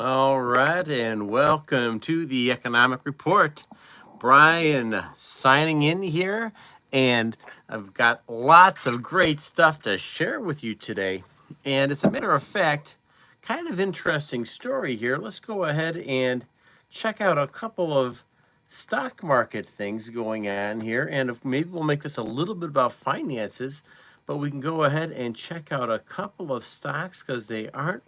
All right, and welcome to the Economic Report. Brian signing in here, and I've got lots of great stuff to share with you today. And as a matter of fact, kind of interesting story here. Let's go ahead and check out a couple of stock market things going on here, and maybe we'll make this a little bit about finances, but we can go ahead and check out a couple of stocks because they aren't.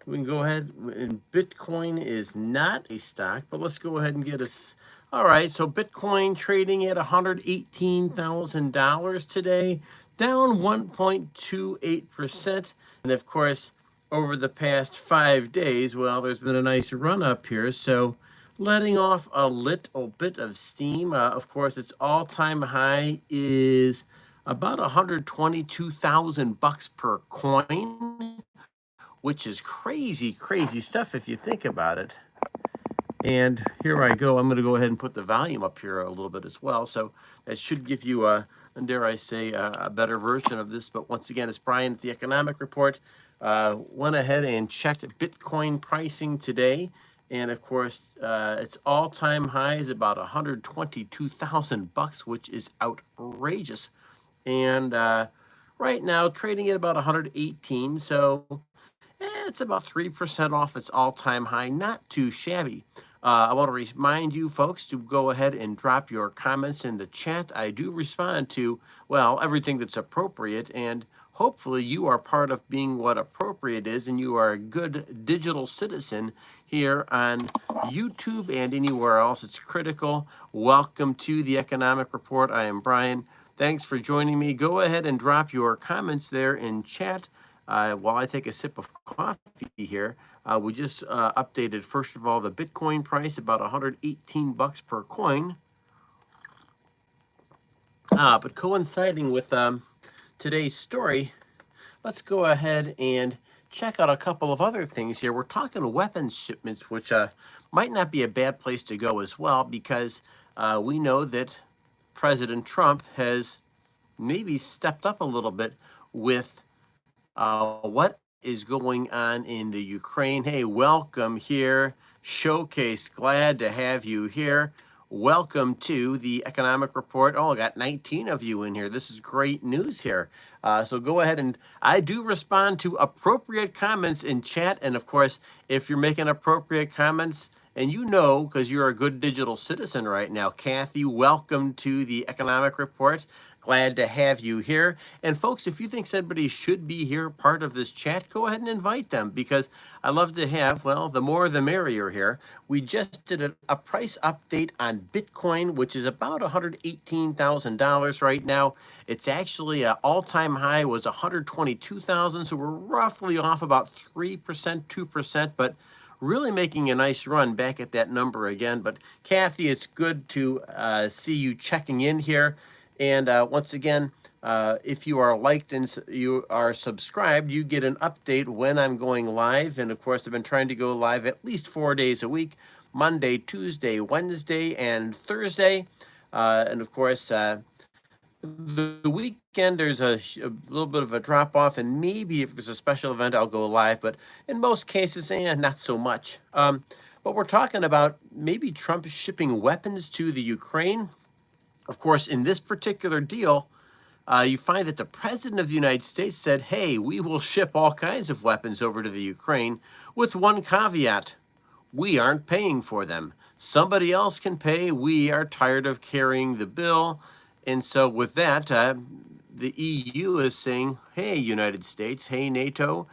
We can go ahead, and Bitcoin is not a stock, but let's go ahead and get us. All right, so Bitcoin trading at $118,000 today, down 1.28%. And of course, over the past 5 days, well, there's been a nice run up here. So letting off a little bit of steam. Of course, its all-time high is about 122,000 bucks per coin, which is crazy, crazy stuff if you think about it. And here I go. I'm going to go ahead and put the volume up here a little bit as well. So that should give you dare I say, a better version of this. But once again, it's Brian at the Economic Report. Went ahead and checked Bitcoin pricing today. And of course, its all-time high is about 122,000 bucks, which is outrageous. And right now, trading at about 118. So it's about 3% off its all-time high. Not too shabby. I want to remind you folks to go ahead and drop your comments in the chat. I do respond to, well, everything that's appropriate, and hopefully you are part of being what appropriate is, and you are a good digital citizen here on YouTube and anywhere else. It's critical. Welcome to the Economic Report. I am Brian. Thanks for joining me. Go ahead and drop your comments there in chat. While I take a sip of coffee here, we just updated, first of all, the Bitcoin price, about 118 bucks per coin. But coinciding with today's story, let's go ahead and check out a couple of other things here. We're talking weapons shipments, which might not be a bad place to go as well, because we know that President Trump has maybe stepped up a little bit with what is going on in the Ukraine. Hey, welcome here. Showcase, glad to have you here. Welcome to the Economic Report. Oh, I got 19 of you in here. This is great news here. So go ahead, and I do respond to appropriate comments in chat. And of course, if you're making appropriate comments, and you know, because you're a good digital citizen right now, Kathy, welcome to the Economic Report. Glad to have you here. And folks, if you think somebody should be here, part of this chat, go ahead and invite them, because I love to have, well, the more the merrier here. We just did a price update on Bitcoin, which is about $118,000 right now. It's actually an all-time high was 122,000, so we're roughly off about 3%, 2%, but really making a nice run back at that number again. But Kathy, it's good to see you checking in here. And once again, if you are liked and you are subscribed, you get an update when I'm going live. And of course, I've been trying to go live at least 4 days a week, Monday, Tuesday, Wednesday, and Thursday. And of course, the weekend, there's a little bit of a drop off, and maybe if there's a special event, I'll go live. But in most cases, not so much. But we're talking about maybe Trump shipping weapons to the Ukraine. Of course, in this particular deal, you find that the president of the United States said, hey, we will ship all kinds of weapons over to the Ukraine with one caveat: we aren't paying for them. Somebody else can pay. We are tired of carrying the bill. And so with that, the EU is saying, hey, United States, hey, NATO,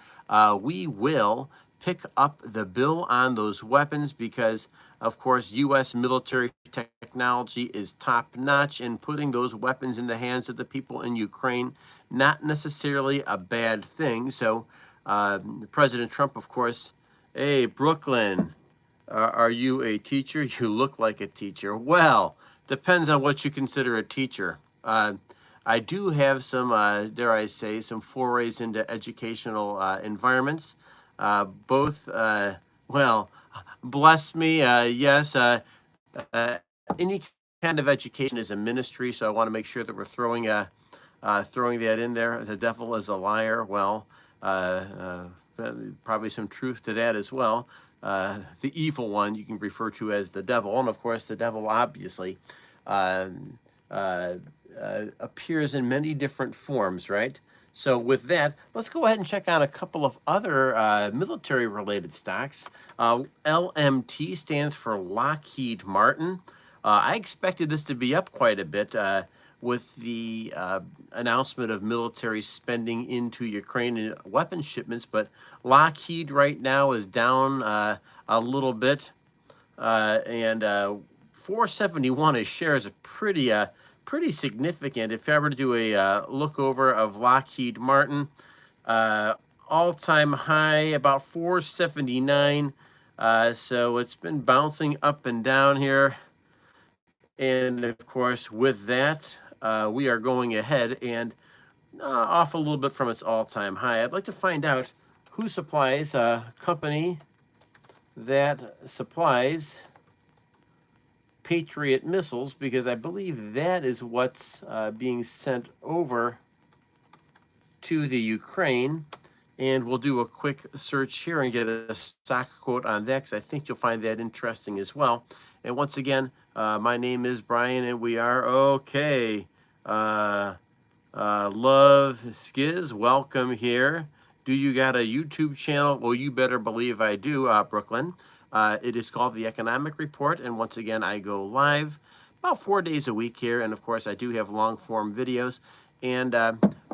we will pick up the bill on those weapons because, of course, U.S. military technology is top-notch, and putting those weapons in the hands of the people in Ukraine, not necessarily a bad thing. So President Trump, of course, hey, Brooklyn, are you a teacher? You look like a teacher. Well, depends on what you consider a teacher. I do have some, dare I say, some forays into educational environments. Both, well, bless me, yes, any kind of education is a ministry, so I want to make sure that we're throwing that in there. The devil is a liar. Well, probably some truth to that as well. The evil one you can refer to as the devil, and of course the devil obviously uh, uh, appears in many different forms, right? So with that, let's go ahead and check out a couple of other military-related stocks. LMT stands for Lockheed Martin. I expected this to be up quite a bit with the announcement of military spending into Ukraine and weapons shipments, but Lockheed right now is down a little bit, and 471 a share is a pretty significant. If I were to do a look over of Lockheed Martin, all-time high about 479. So it's been bouncing up and down here. And of course, with that, we are going ahead and off a little bit from its all-time high. I'd like to find out who supplies a company that supplies Patriot missiles, because I believe that is what's being sent over to the Ukraine. And we'll do a quick search here and get a stock quote on that, because I think you'll find that interesting as well. And once again, my name is Brian, and we are okay. Love Skiz, welcome here. Do you got a YouTube channel? Well, you better believe I do, Brooklyn. It is called The Economic Report, and once again, I go live about 4 days a week here, and of course, I do have long-form videos. And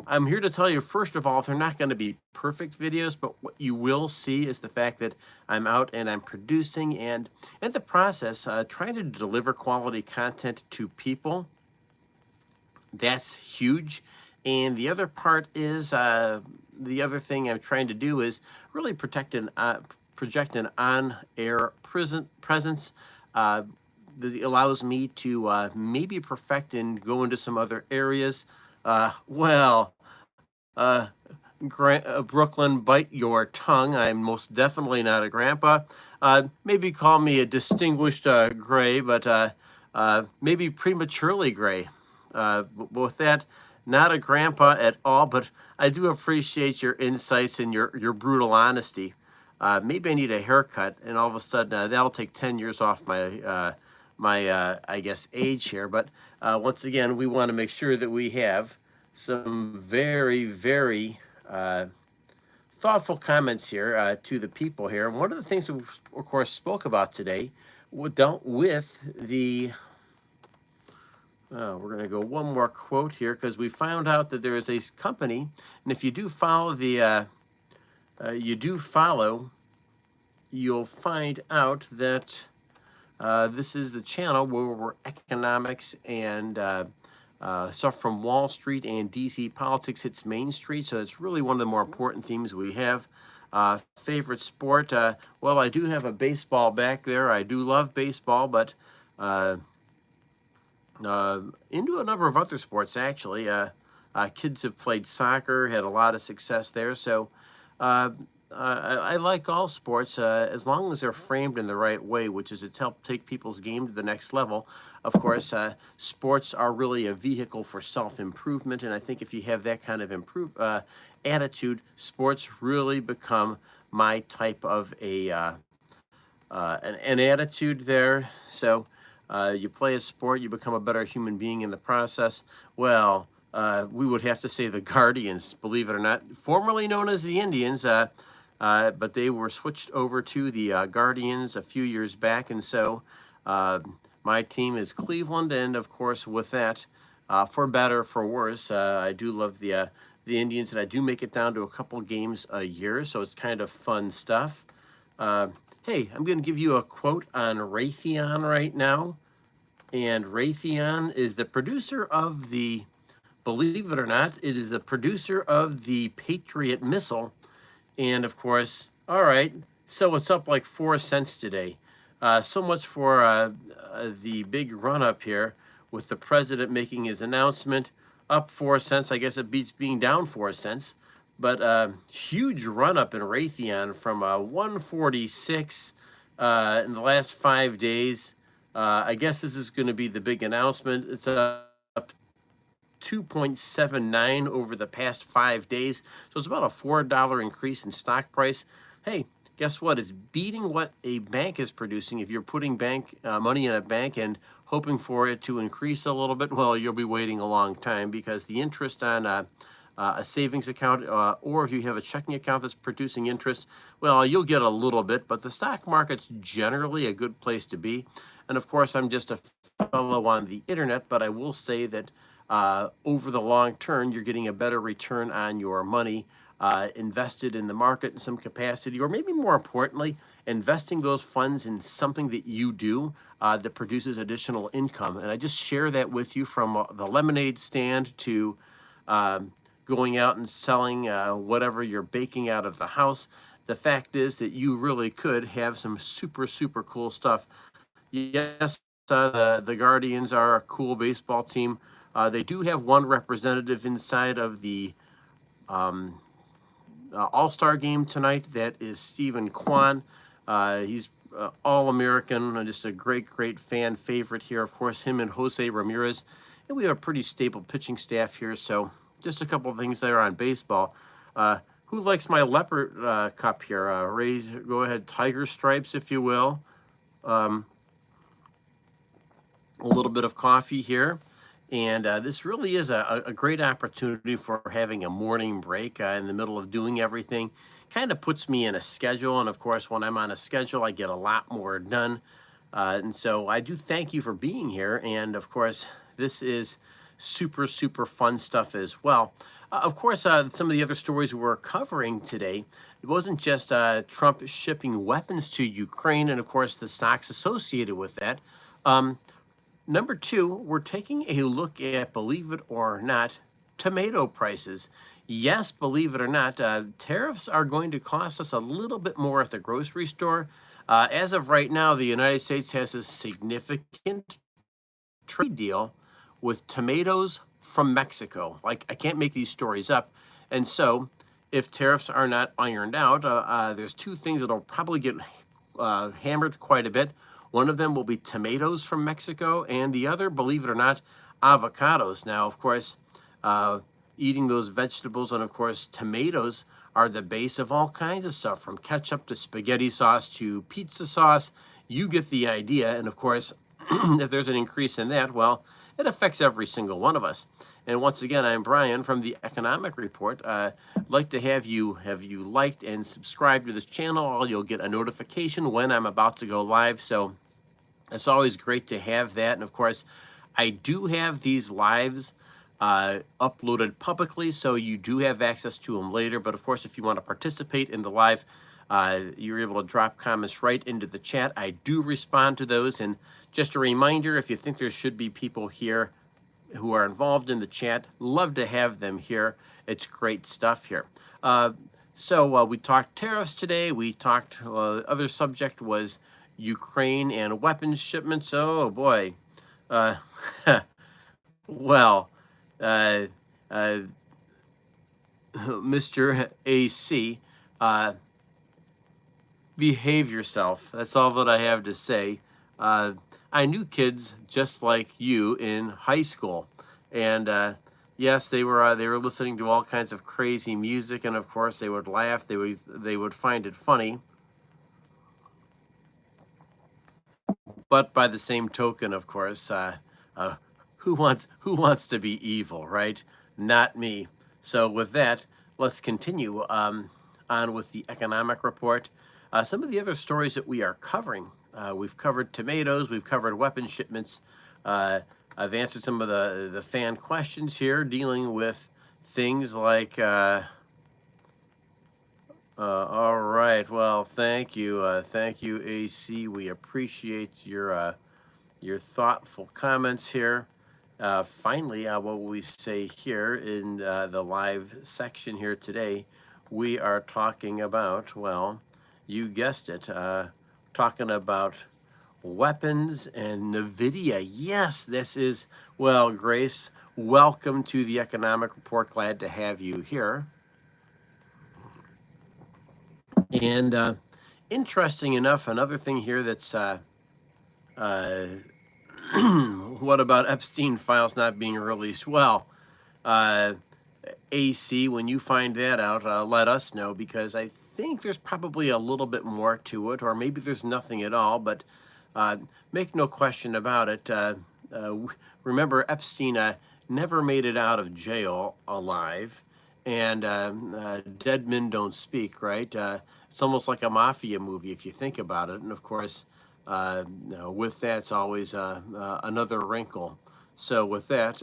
I'm here to tell you, first of all, they're not going to be perfect videos, but what you will see is the fact that I'm out and I'm producing, and in the process, trying to deliver quality content to people. That's huge. And the other part is, the other thing I'm trying to do is really project an on-air presence that allows me to maybe perfect and go into some other areas. Brooklyn, bite your tongue. I'm most definitely not a grandpa. Maybe call me a distinguished gray, but maybe prematurely gray. With that, not a grandpa at all, but I do appreciate your insights and your brutal honesty. Maybe I need a haircut, and all of a sudden that'll take 10 years off my I guess age here. But once again, we want to make sure that we have some very thoughtful comments here to the people here. And one of the things that we, of course, spoke about today dealt with the we're going to go one more quote here, because we found out that there is a company, and if you do follow the you'll find out that this is the channel where we're economics and stuff from Wall Street and DC politics hits Main Street. So it's really one of the more important themes we have. Favorite sport? Well, I do have a baseball back there. I do love baseball, but into a number of other sports, actually. Kids have played soccer, had a lot of success there. So I like all sports as long as they're framed in the right way, which is to help take people's game to the next level. Of course, sports are really a vehicle for self-improvement, and I think if you have that kind of attitude, sports really become my type of an attitude there. So you play a sport, you become a better human being in the process. Well, we would have to say the Guardians, believe it or not, formerly known as the Indians, but they were switched over to the Guardians a few years back, and so my team is Cleveland, and of course with that, for better or for worse, I do love the Indians, and I do make it down to a couple games a year, so it's kind of fun stuff. Hey, I'm going to give you a quote on Raytheon right now, and Raytheon is the producer of the, believe it or not, it is a producer of the Patriot missile. And of course, all right, so it's up like 4 cents today. So much for the big run up here with the president making his announcement. Up 4 cents. I guess it beats being down 4 cents. But huge run up in Raytheon from 146 in the last 5 days. I guess this is going to be the big announcement. It's up 2.79 over the past 5 days. So it's about a $4 increase in stock price. Hey, guess what? It's beating what a bank is producing. If you're putting bank money in a bank and hoping for it to increase a little bit, well, you'll be waiting a long time, because the interest on a savings account, or if you have a checking account that's producing interest, well, you'll get a little bit, but the stock market's generally a good place to be. And of course, I'm just a fellow on the internet, but I will say that over the long term, you're getting a better return on your money invested in the market in some capacity, or maybe more importantly, investing those funds in something that you do that produces additional income. And I just share that with you, from the lemonade stand to going out and selling whatever you're baking out of the house. The fact is that you really could have some super, super cool stuff. Yes, the Guardians are a cool baseball team. They do have one representative inside of the All-Star game tonight. That is Stephen Kwan. He's All-American, and just a great, great fan favorite here. Of course, him and Jose Ramirez. And we have a pretty stable pitching staff here. So just a couple of things there on baseball. Who likes my leopard cup here? Raise, go ahead, tiger stripes, if you will. A little bit of coffee here. And this really is a great opportunity for having a morning break in the middle of doing everything. Kind of puts me in a schedule. And of course, when I'm on a schedule, I get a lot more done. And so I do thank you for being here. And of course, this is super, super fun stuff as well. Of course, some of the other stories we're covering today, it wasn't just Trump shipping weapons to Ukraine and, of course, the stocks associated with that. Number two, we're taking a look at, believe it or not, tomato prices. Yes, believe it or not, tariffs are going to cost us a little bit more at the grocery store. As of right now, the United States has a significant trade deal with tomatoes from Mexico. Like, I can't make these stories up. And so if tariffs are not ironed out, there's two things that'll probably get hammered quite a bit. One of them will be tomatoes from Mexico, and the other, believe it or not, avocados. Now, of course, eating those vegetables and, of course, tomatoes are the base of all kinds of stuff, from ketchup to spaghetti sauce to pizza sauce. You get the idea. And, of course, if there's an increase in that, well, it affects every single one of us. And once again, I'm Brian from the Economic Report. I'd like to have you liked and subscribed to this channel. You'll get a notification when I'm about to go live. So it's always great to have that. And of course, I do have these lives uploaded publicly, so you do have access to them later. But of course, if you want to participate in the live, you're able to drop comments right into the chat. I do respond to those. And just a reminder, if you think there should be people here who are involved in the chat, love to have them here. It's great stuff here. So we talked tariffs today. We talked, the other subject was Ukraine and weapons shipments. Oh boy. Well, Mr. AC, behave yourself. That's all that I have to say. I knew kids just like you in high school, and yes, they were listening to all kinds of crazy music, and of course they would laugh. They would find it funny. But by the same token, of course, who wants to be evil, right? Not me. So with that, let's continue on with the economic report. Some of the other stories that we are covering, we've covered tomatoes, we've covered weapons shipments. I've answered some of the fan questions here, dealing with things like, all right, well, thank you, AC. We appreciate your thoughtful comments here. Finally, what we say here in the live section here today, we are talking about, well, you guessed it, talking about weapons and Nvidia. Yes, this is, well, Grace, welcome to the Economic Report. Glad to have you here. And interesting enough, another thing here that's, what about Epstein files not being released? Well, uh, AC. When you find that out, let us know, because I think there's probably a little bit more to it, or maybe there's nothing at all. But uh, make no question about it. Remember, Epstein never made it out of jail alive, and dead men don't speak, right? It's almost like a mafia movie if you think about it. And of course, with that's always another wrinkle. So with that,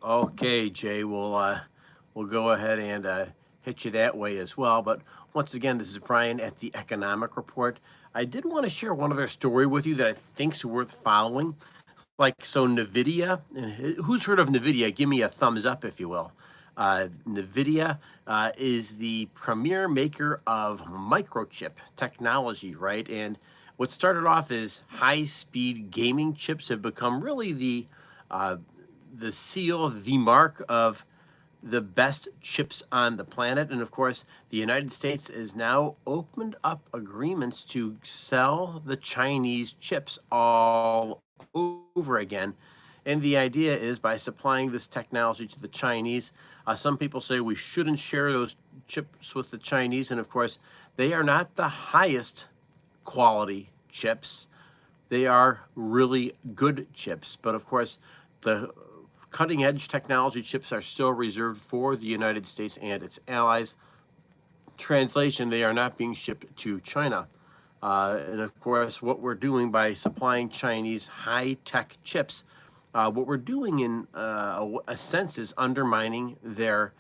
okay, Jay, we'll go ahead and hit you that way as well. But once again, this is Brian at the Economic Report. I did want to share one other story with you that I think's worth following. Like, so Nvidia, and who's heard of Nvidia? Give me a thumbs up, if you will. Nvidia is the premier maker of microchip technology, right? And what started off as high-speed gaming chips have become really uh, the seal, the mark of the best chips on the planet. And of course, the United States has now opened up agreements to sell the Chinese chips all over again. And the idea is, by supplying this technology to the Chinese, some people say we shouldn't share those chips with the Chinese. And of course, they are not the highest quality chips. They are really good chips. But of course, the cutting edge technology chips are still reserved for the United States and its allies. Translation, they are not being shipped to China. And of course, what we're doing by supplying Chinese high-tech chips, what we're doing in a sense is undermining their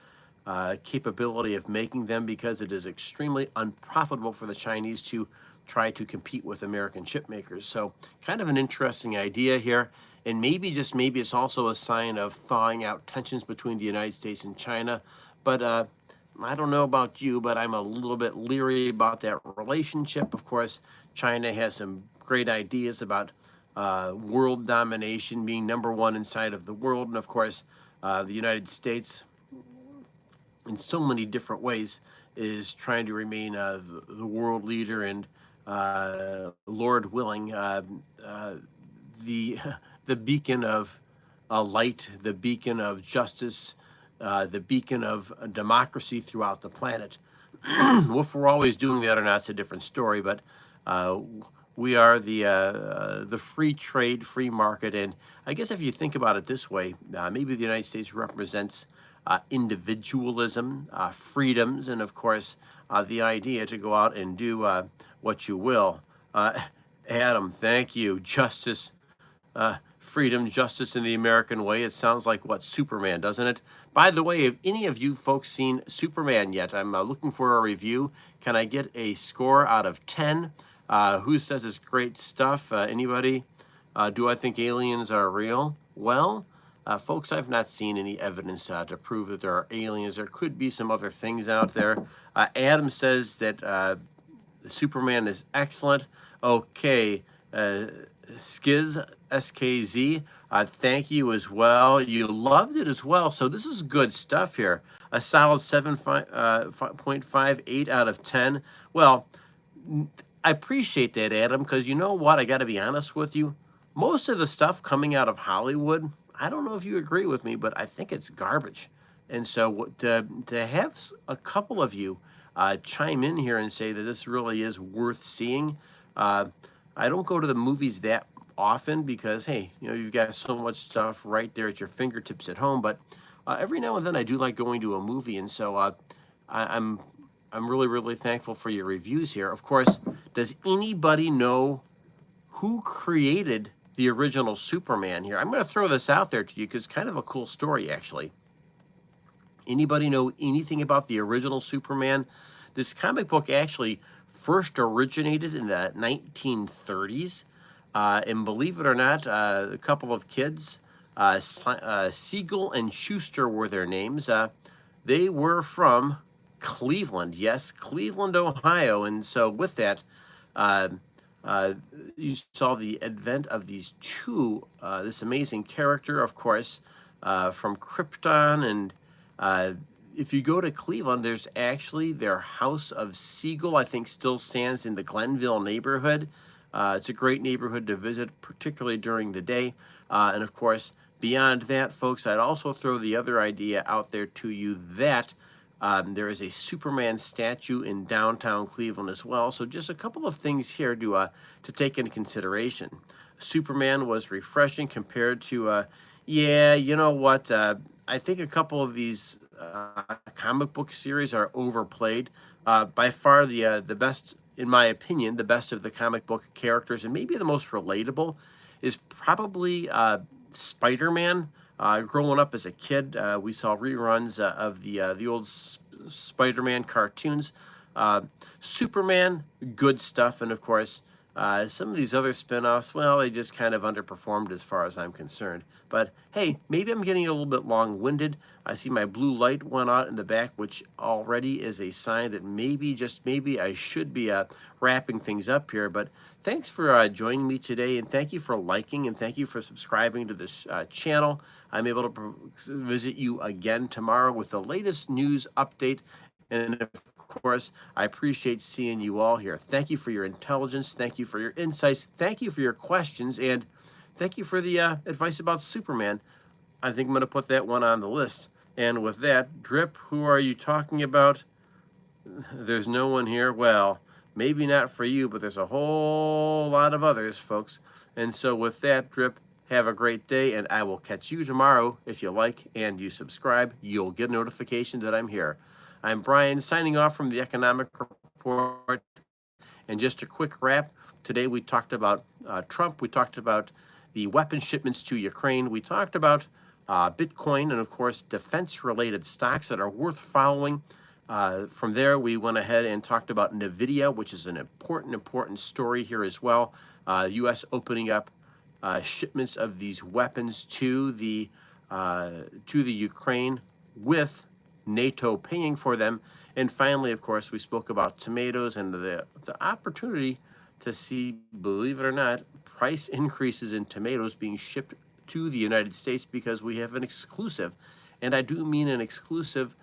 capability of making them, because it is extremely unprofitable for the Chinese to try to compete with American chip makers. So kind of an interesting idea here. And maybe, just maybe, it's also a sign of thawing out tensions between the United States and China. But I don't know about you, but I'm a little bit leery about that relationship. Of course, China has some great ideas about world domination, being number one inside of the world. And of course, the United States, in so many different ways, is trying to remain the world leader, and Lord willing, the the beacon of light, the beacon of justice, the beacon of democracy throughout the planet. If we're always doing that or not, it's a different story. But uh, we are the free trade, free market, and I guess if you think about it this way, maybe the United States represents individualism, freedoms, and of course the idea to go out and do what you will. Adam, thank you. Justice, freedom, justice in the American way. It sounds like what, Superman, doesn't it? By the way, have any of you folks seen Superman yet? I'm looking for a review. Can I get a score out of 10? Who says it's great stuff? Anybody? Do I think aliens are real? Well, folks, I've not seen any evidence to prove that there are aliens. There could be some other things out there. Adam says that Superman is excellent. Okay, Skiz, SKZ, thank you as well. You loved it as well, so this is good stuff here. A solid 7.58 out of 10. Well, I appreciate that, Adam, because you know what? I got to be honest with you. Most of the stuff coming out of Hollywood, I don't know if you agree with me, but I think it's garbage. And so to have a couple of you chime in here and say that this really is worth seeing. I don't go to the movies that often because, hey, you know, you've got so much stuff right there at your fingertips at home. But every now and then I do like going to a movie, and so I'm really, really thankful for your reviews here. Of course, does anybody know who created the original Superman here? I'm going to throw this out there to you because it's kind of a cool story, actually. Anybody know anything about the original Superman? This comic book actually first originated in the 1930s. And believe it or not, a couple of kids, Siegel and Schuster were their names. They were from Cleveland, yes, Cleveland, Ohio. And so with that, you saw the advent of these two, this amazing character, of course, from Krypton. And if you go to Cleveland, there's actually their house of Siegel, I think, still stands in the Glenville neighborhood. It's a great neighborhood to visit, particularly during the day. And of course, beyond that, folks, I'd also throw the other idea out there to you that there is a Superman statue in downtown Cleveland as well. So just a couple of things here to take into consideration. Superman was refreshing compared to, yeah, you know what? I think a couple of these comic book series are overplayed. By far, the best, in my opinion, the best of the comic book characters, and maybe the most relatable, is probably Spider-Man. Growing up as a kid, we saw reruns of the old Spider-Man cartoons. Superman, good stuff, and of course, some of these other spin-offs, well, they just kind of underperformed as far as I'm concerned. But hey, maybe I'm getting a little bit long-winded. I see my blue light went out in the back, which already is a sign that maybe, just maybe, I should be wrapping things up here. But thanks for joining me today, and thank you for liking, and thank you for subscribing to this channel. I'm able to visit you again tomorrow with the latest news update. And of course, I appreciate seeing you all here. Thank you for your intelligence. Thank you for your insights. Thank you for your questions. And thank you for the advice about Superman. I think I'm going to put that one on the list. And with that, Drip, who are you talking about? There's no one here. Well, maybe not for you, but there's a whole lot of others, folks. And so with that, Drip, have a great day, and I will catch you tomorrow. If you like and you subscribe, you'll get a notification that I'm here. I'm Brian, signing off from the Economic Report. And just a quick wrap, today we talked about Trump, we talked about the weapon shipments to Ukraine, we talked about Bitcoin, and of course, defense-related stocks that are worth following. From there, we went ahead and talked about Nvidia, which is an important story here as well. U.S. opening up shipments of these weapons to the Ukraine, with NATO paying for them. And finally, of course, we spoke about tomatoes and the opportunity to see, believe it or not, price increases in tomatoes being shipped to the United States because we have an exclusive, and I do mean an exclusive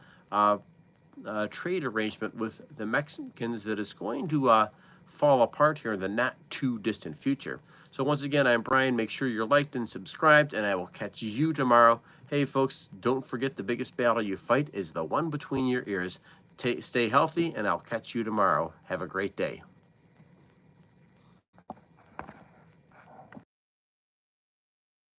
trade arrangement with the Mexicans that is going to fall apart here in the not too distant future. So once again, I'm Brian. Make sure you're liked and subscribed, and I will catch you tomorrow. Hey folks, don't forget the biggest battle you fight is the one between your ears. Stay healthy, and I'll catch you tomorrow. Have a great day.